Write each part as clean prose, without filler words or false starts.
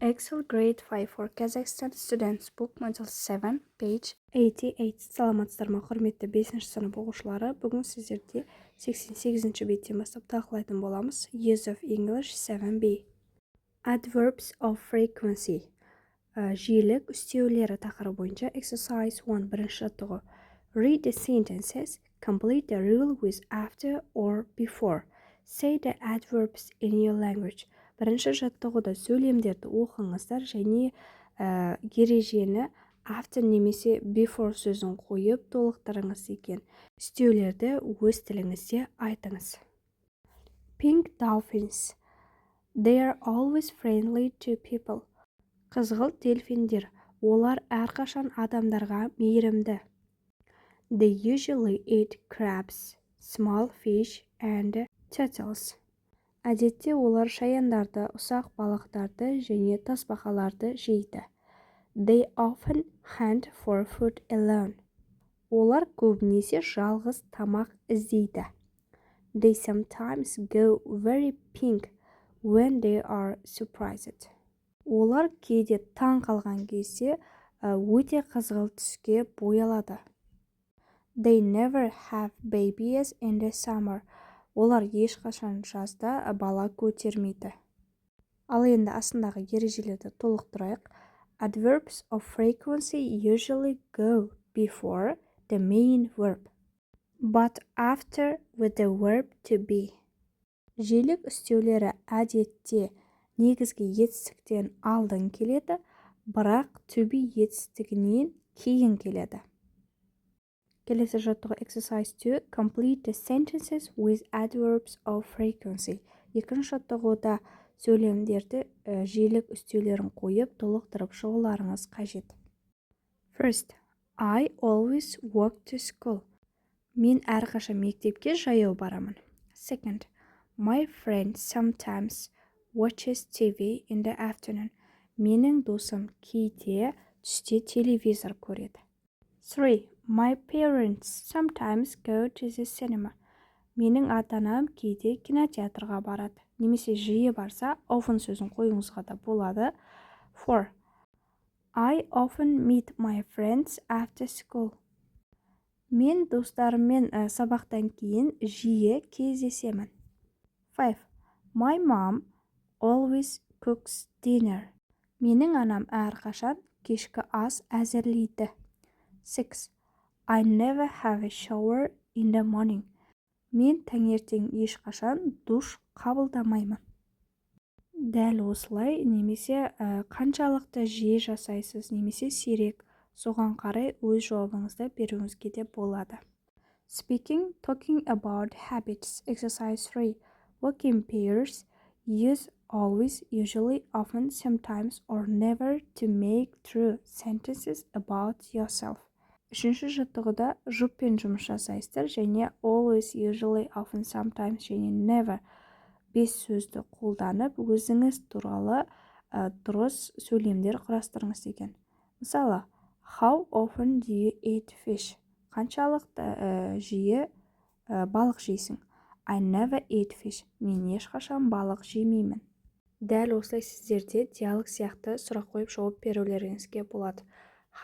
Excel Grade 5 for Kazakhstan Students Book Module 7, page 88. Саламатсыздар ма, құрметті 5-ші сынып оқушылары. Бүгін сіздерде 88-ші беттен бастап талқылайтын боламыз. Use of English 7b. Adverbs of frequency. Жиілік үстеулері тақырыбы бойынша exercise 1 бірінші жаттығу. Read the sentences. Complete the rule with after or before. Say the adverbs in your language. Бірінші жаттығуда сөйлемдерді оқыңыздар және ережені after немесе before сөзін қойып толықтырыңыз екен. Үстеулерді өз тіліңізде айтыңыз. Pink dolphins. They are always friendly to people. Қызғылт дельфиндер. Олар әрқашан адамдарға мейірімді. They usually eat crabs, small fish and turtles. Әдетте олар шаяндарды, ұсақ балықтарды және тасбақаларды жейді. They often hunt for food alone. Олар көбінесе жалғыз тамақ іздейді. They sometimes go very pink when they are surprised. Олар кейде таң қалған кезде өте қызғылт түске боялады. They never have babies in the summer. Олар ешқашан жазда бала көтермейді. Ал енді астындағы ережелерді толықтырайық. Adverbs of frequency usually go before the main verb, but after with the verb to be. Жиілік үстеулері әдетте негізгі етістіктен алдын келеді, бірақ to be етістігінен кейін келеді. Келесі жаттығу exercise 2. Complete the sentences with adverbs of frequency. Екінші жаттығуда сөйлемдерді жиілік үстеулерін қойып толықтырып шығуларыңыз қажет. First, I always walk to school. Мен әрқашан мектепке жаяу барамын. Second, my friend sometimes watches TV in the afternoon. Менің досым кейде түсте телевизор көреді. 3. My parents sometimes go to the cinema. Менің ата-анам кейде кинотеатрға барады. Немесе жиі барса, often сөзін қойыңызға да болады. 4. I often meet my friends after school. Мен достарыммен сабақтан кейін жиі кездесемін. 5. My mom always cooks dinner. Менің анам әрқашан кешкі ас әзірлейді. 6. I never have a shower in the morning. Мен таңертең ешқашан душ қабылдамаймын. Дәл осылай немесе қаншалықты жиі жасайсыз немесе сирек, соған қарай өз жауабыңызды беруіңізге де болады. Speaking, talking about habits. Exercise 3. Work in pairs. Use always, usually, often, sometimes, or never to make true sentences about yourself. Үшінші жаттығуда жұппен жұмыс жасайсыздар және always, usually, often, sometimes және never 5 сөзді қолданып өзіңіз туралы дұрыс сөйлемдер құрастырыңыз деген. Мысалы, how often do you eat fish? Қаншалықты жиі балық жейсің? I never eat fish. Мен ешқашан балық жемеймін. Дәл осылай сіздерде диалог сияқты сұрақ қойып жауап берулеріңізге болады.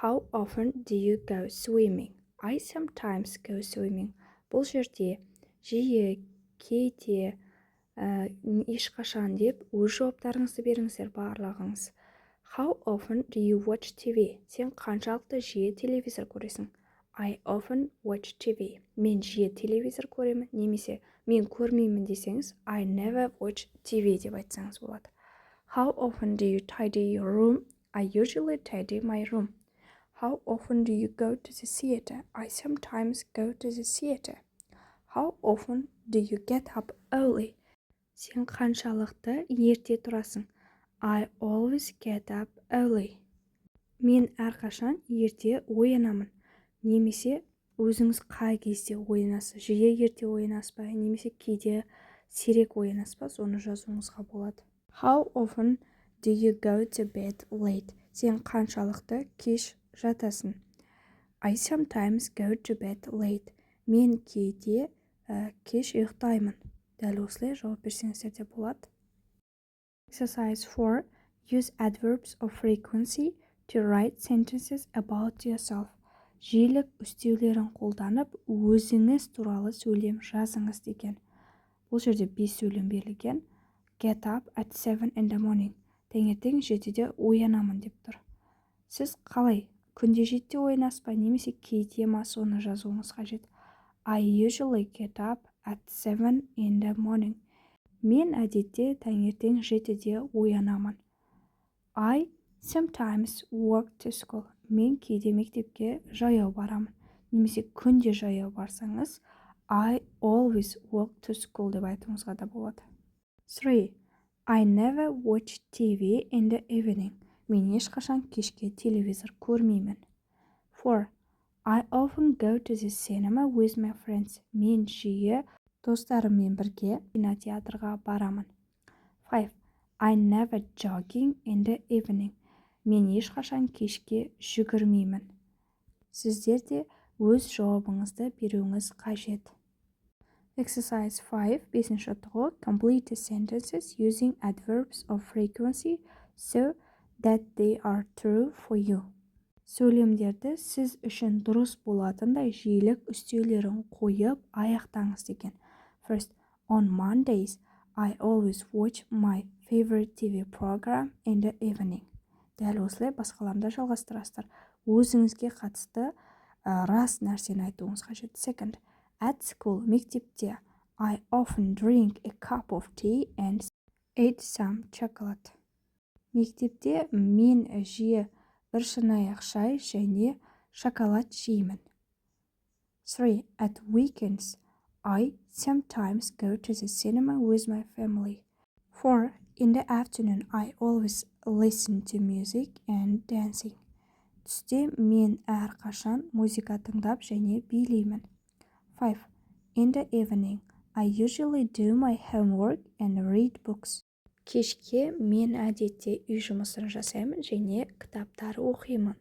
How often do you go swimming? I sometimes go swimming. Бұл жерде жиі, кейде, ешқашан деп өз жауаптарыңызды беріңіздер барлығыңыз. How often do you watch TV? Сен қаншалықты жиі телевизор көресің? I often watch TV. Мен жиі телевизор көремін, немесе мен көрмеймін десеңіз, I never watch TV деп айтсаңыз болады. How often do you tidy your room? I usually tidy my room. How often do you go to the theater? I sometimes go to the theater. How often do you get up early? Сен қаншалықты ерте тұрасың? I always get up early. Мен әрқашан ерте оянамын. Немесе өзіңіз қай кезде оянасыз? Жиі ерте оянасыз ба? Немесе кейде сирек оянасыз ба? Соны жазуыңызға болады. How often do you go to bed late? Сен қаншалықты кеш жатасың? I sometimes go to bed late. Мен кейде кеш ұйықтаймын. Дәл осылай жауап берсеңіздер де болады. Exercise 4. Use adverbs of frequency to write sentences about yourself. Жиілік үстеулерін қолданып, өзіңіз туралы сөйлем жазыңыз деген. Бұл жерде 5 сөйлем берілген. Get up at 7 in the morning. Таңертең 7-де оянамын деп тұр. Сіз қалай? Күнде 7-де оянасыз ба немесе кейде ма, соны жазуыңыз қажет. I usually get up at 7 in the morning. Мен әдетте таңертең 7-де оянамын. I sometimes walk to school. Мен кейде мектепке жаяу барамын. Немесе күнде жаяу барсаңыз, I always walk to school деп айтуыңызға да болады. 3. I never watch TV in the evening. Мен ешқашан кешке телевизор көрмеймін. 4. I often go to the cinema with my friends. Мен жиі достарыммен бірге кинотеатрға барамын. 5. I never jogging in the evening. Мен ешқашан кешке жүгірмеймін. Сіздер де өз жауабыңызды беруіңіз қажет. Exercise 5. 5-ші ұтығы. Complete the sentences using adverbs of frequency so that they are true for you. Сөйлемдерді сіз үшін дұрыс болатындай жиілік үстеулерін қойып аяқтаңыз деген. First, on Mondays, I always watch my favorite TV program in the evening. Дәл осылай басқаламда жалғастырасыздар. Өзіңізге қатысты рас нәрсені айтуыңыз қажет. Second, at school, мектепте, I often drink a cup of tea and eat some chocolate. Мектепте мен жиі бір шынаяқ шай және шоколад жеймін. 3. At weekends, I sometimes go to the cinema with my family. 4. In the afternoon, I always listen to music and dancing. Түсте мен әрқашан музыка тыңдап және билеймін. 5. In the evening, I usually do my homework and read books. Кешке мен әдетте үй жұмысын жасаймын және кітаптар оқимын.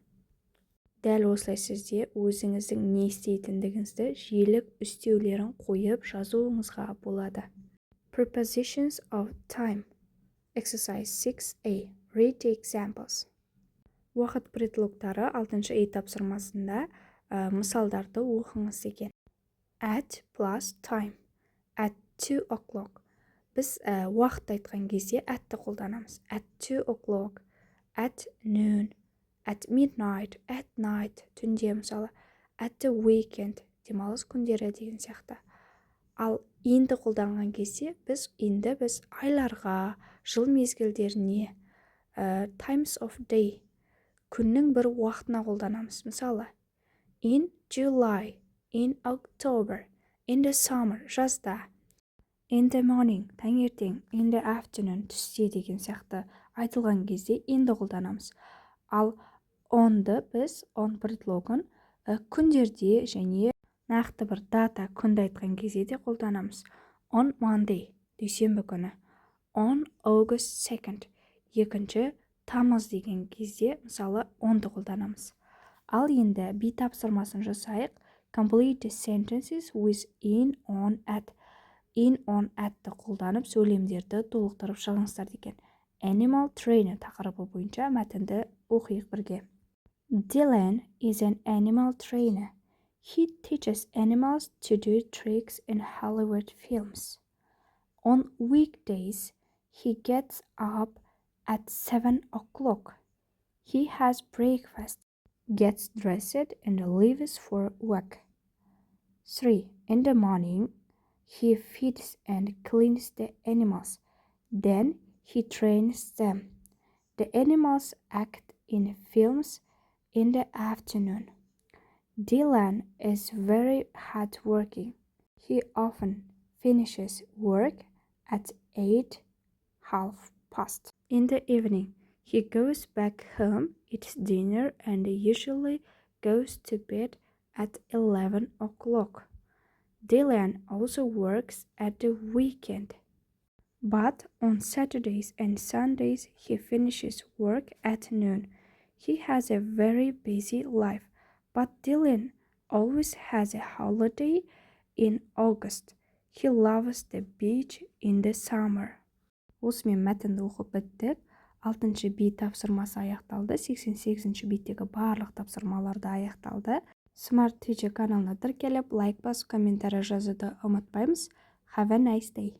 Дәл осылай сізде өзіңіздің не істейтіндігіңізді жиілік үстеулерін қойып жазуыңызға болады. Prepositions of time. Exercise 6a. Read the examples. Уақыт предлогтары 6-шы тапсырмасында мысалдарды оқыңыз деген. At plus time. At 2 o'clock. Біз уақыт айтқан кезде atті қолданамыз. At 2 o'clock, at noon, at midnight, at night, түнде мысалы, at the weekend, демалыс күндері деген сияқты. Ал inді қолданған кезде біз айларға, жыл мезгілдеріне, times of day, күннің бір уақытына қолданамыз. Мысалы, in July, in October, in the summer, жазда. In the morning, таңертең, in the afternoon, түсте деген сияқты айтылған кезде inді қолданамыз. Ал onды біз, on предлогын күндерде және нақты бір дата күнді айтқан кезде де қолданамыз. On Monday, дүйсенбі күні. On August 2nd, 2 тамыз деген кезде мысалы onды қолданамыз. Ал енді B тапсырмасын жасайық. Complete the sentences with in, on, at. In, on, atті қолданып сөйлемдерді толықтырып шығыңыздар деген. Animal trainer тақырыбы бойынша мәтінді оқиық бірге. Dylan is an animal trainer. He teaches animals to do tricks in Hollywood films. On weekdays, he gets up at 7 o'clock. He has breakfast, gets dressed, and leaves for work. 3. In the morning, he feeds and cleans the animals. Then he trains them. The animals act in films in the afternoon. Dylan is very hardworking. He often finishes work at 8:30. In the evening, he goes back home, eats dinner, and usually goes to bed at 11 o'clock. Dylan also works at the weekend. But on Saturdays and Sundays, he finishes work at noon. He has a very busy life, but Dylan always has a holiday in August. He loves the beach in the summer. Осымен мәтінді оқып біттік. 6 би тапсырмасы аяқталды. 88 биттегі барлық тапсырмалар да аяқталды. Smart Teacher каналына тіркеліп, лайк басып, комментарий жазуды ұмытпаймыз. Have a nice day.